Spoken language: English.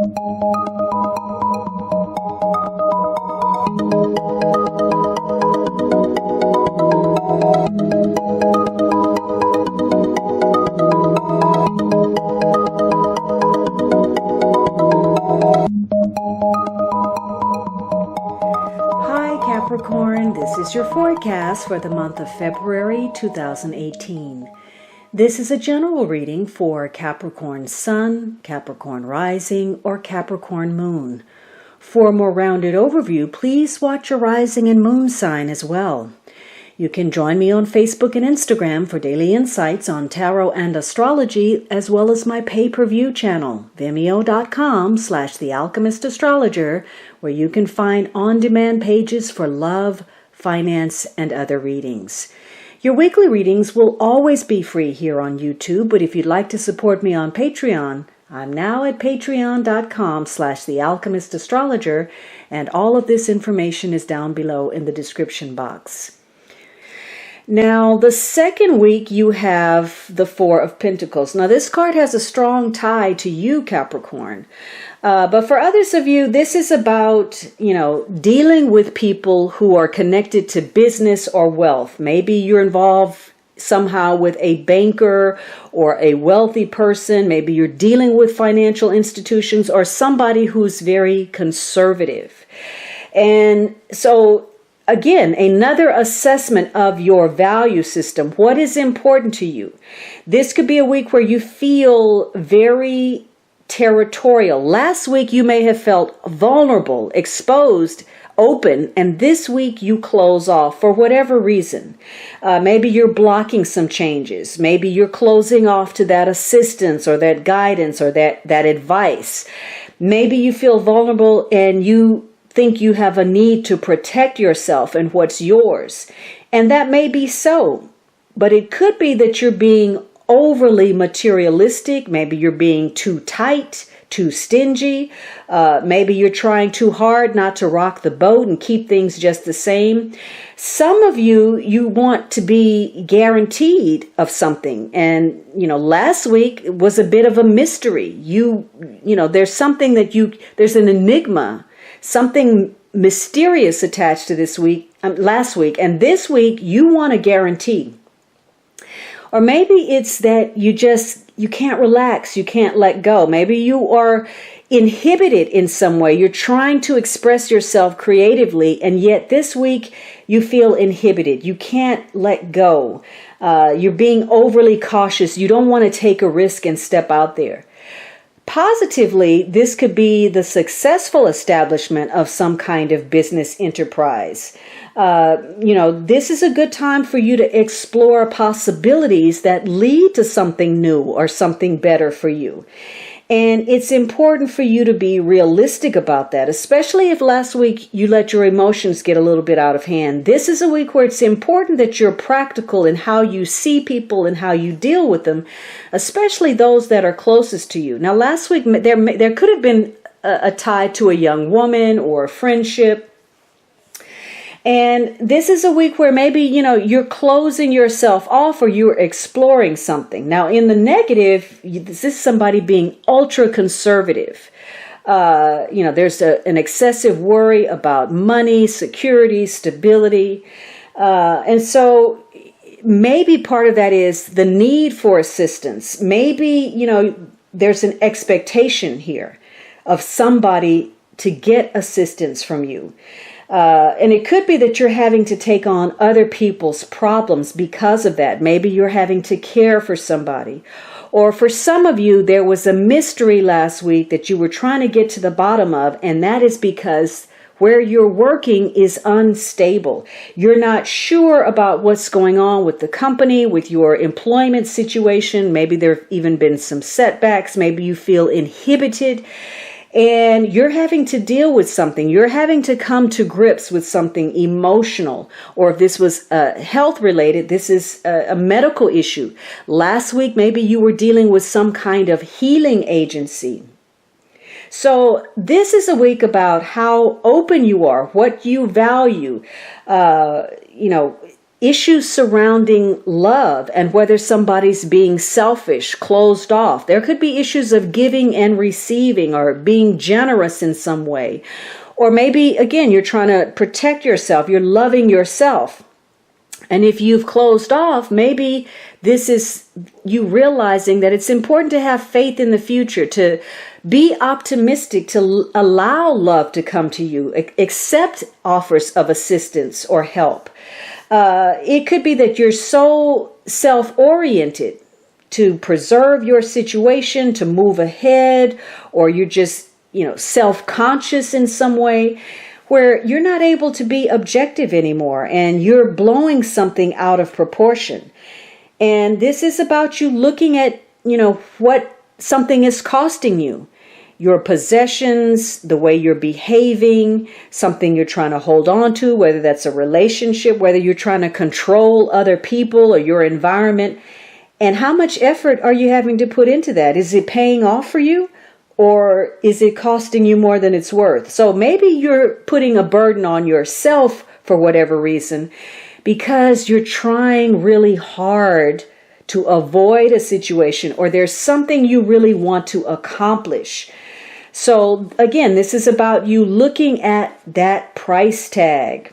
Hi Capricorn, this is your forecast for the month of February 2018. This is a general reading for Capricorn Sun, Capricorn Rising, or Capricorn Moon. For a more rounded overview, please watch your rising and moon sign as well. You can join me on Facebook and Instagram for daily insights on tarot and astrology, as well as my pay-per-view channel, vimeo.com/thealchemistastrologer, where you can find on-demand pages for love, finance, and other readings. Your weekly readings will always be free here on YouTube, but if you'd like to support me on Patreon, I'm now at patreon.com/thealchemistastrologer, and all of this information is down below in the description box. Now, the second week you have the Four of Pentacles. Now, this card has a strong tie to you, Capricorn. But for others of you, this is about, dealing with people who are connected to business or wealth. Maybe you're involved somehow with a banker or a wealthy person. Maybe you're dealing with financial institutions or somebody who's very conservative. And so, again, another assessment of your value system. What is important to you? This could be a week where you feel very territorial. Last week you may have felt vulnerable, exposed, open, and this week you close off for whatever reason. Maybe you're blocking some changes. Maybe you're closing off to that assistance or that guidance or that advice. Maybe you feel vulnerable and you think you have a need to protect yourself and what's yours. And that may be so, but it could be that you're being overly materialistic. Maybe you're being too tight, too stingy. Maybe you're trying too hard not to rock the boat and keep things just the same. Some of you want to be guaranteed of something. And, last week was a bit of a mystery. There's something there's an enigma, something mysterious attached to last week, and this week you want a guarantee. Or maybe it's that you can't relax, you can't let go. Maybe you are inhibited in some way. You're trying to express yourself creatively, and yet this week you feel inhibited. You can't let go. You're being overly cautious. You don't want to take a risk and step out there. Positively, this could be the successful establishment of some kind of business enterprise. This is a good time for you to explore possibilities that lead to something new or something better for you. And it's important for you to be realistic about that, especially if last week you let your emotions get a little bit out of hand. This is a week where it's important that you're practical in how you see people and how you deal with them, especially those that are closest to you. Now, last week there could have been a tie to a young woman or a friendship. And this is a week where maybe, you're closing yourself off or you're exploring something. Now, in the negative, this is somebody being ultra conservative. There's an excessive worry about money, security, stability. And so maybe part of that is the need for assistance. Maybe, there's an expectation here of somebody to get assistance from you. And it could be that you're having to take on other people's problems because of that. Maybe you're having to care for somebody. Or for some of you, there was a mystery last week that you were trying to get to the bottom of, and that is because where you're working is unstable. You're not sure about what's going on with the company, with your employment situation. Maybe there have even been some setbacks. Maybe you feel inhibited. And you're having to deal with something. You're having to come to grips with something emotional. Or if this was health related, this is a medical issue. Last week, maybe you were dealing with some kind of healing agency. So this is a week about how open you are, what you value. issues surrounding love and whether somebody's being selfish, closed off. There could be issues of giving and receiving or being generous in some way. Or maybe, again, you're trying to protect yourself. You're loving yourself. And if you've closed off, maybe this is you realizing that it's important to have faith in the future, to be optimistic, to allow love to come to you, accept offers of assistance or help. It could be that you're so self-oriented to preserve your situation, to move ahead, or you're just, self-conscious in some way, where you're not able to be objective anymore and you're blowing something out of proportion. And this is about you looking at, what something is costing you. Your possessions, the way you're behaving, something you're trying to hold on to, whether that's a relationship, whether you're trying to control other people or your environment. And how much effort are you having to put into that? Is it paying off for you? Or is it costing you more than it's worth? So maybe you're putting a burden on yourself for whatever reason because you're trying really hard to avoid a situation, or there's something you really want to accomplish. So again, this is about you looking at that price tag.